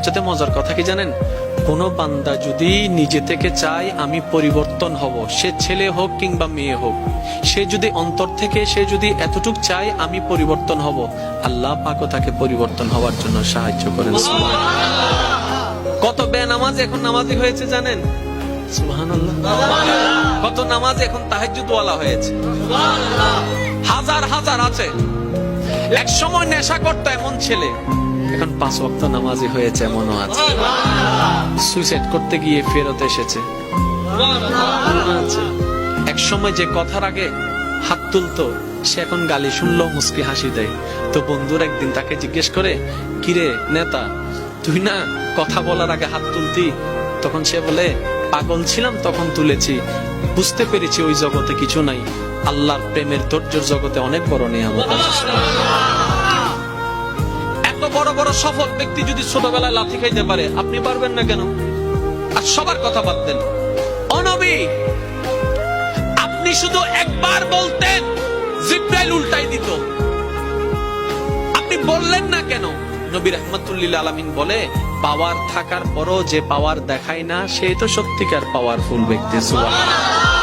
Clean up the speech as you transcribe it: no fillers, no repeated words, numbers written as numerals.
সবচেয়ে মজার কথা কি জানেন, কোন বান্দা যদি নিজে থেকে চায় আমি পরিবর্তন হব, সে ছেলে হোক কিংবা মেয়ে হোক, সে যদি অন্তর থেকে সে যদি এতটুক চায় আমি পরিবর্তন হব, আল্লাহ পাকও তাকে পরিবর্তন হওয়ার জন্য সাহায্য করেন। কত বেনামাজ এখন নামাজি হয়েছে জানেন? সুবহানাল্লাহ। কত নামাজ এখন তাহাজ্জুদ ওয়ালা হয়েছে, হাজার হাজার আছে। এক সময় নেশা করতো এমন ছেলে, এখন 5 ওয়াক্ত নামাজি হয়েছে এমনও আছে। সুইসাইড করতে গিয়ে ফেরত এসেছে। এক সময় যে কথার আগে হাত তুলতো, সে এখন গালি শুনলেও মুস্কি হাসি দেয়। তো বন্ধুর একদিন তাকে জিজ্ঞেস করে, কিরে নেতা, তুই না কথা বলার আগে হাত তুলতি? তখন সে বলে, পাগল ছিলাম তখন তুলেছি, বুঝতে পেরেছি ওই জগতে কিছু নাই, আল্লাহর প্রেমের ধৈর্যের জগতে অনেক বড় নিয়ামত আছে। এত বড় বড় সফল ব্যক্তি যদি ছোটবেলায় লাথি খাইতে পারে, আপনি পারবেন না কেন? আর সবার কথা বাদ দেন, ও নবী, আপনি শুধু একবার বলতেন জিবরাইল উল্টাই দিত, আপনি বললেন না কেন? নবী রাহমাতুল লিল আলামিন বলে, পাওয়ার থাকার পরও যে পাওয়ার দেখায় না, সেই তো সত্যিকার পাওয়ারফুল ব্যক্তি। সুবহানাল্লাহ।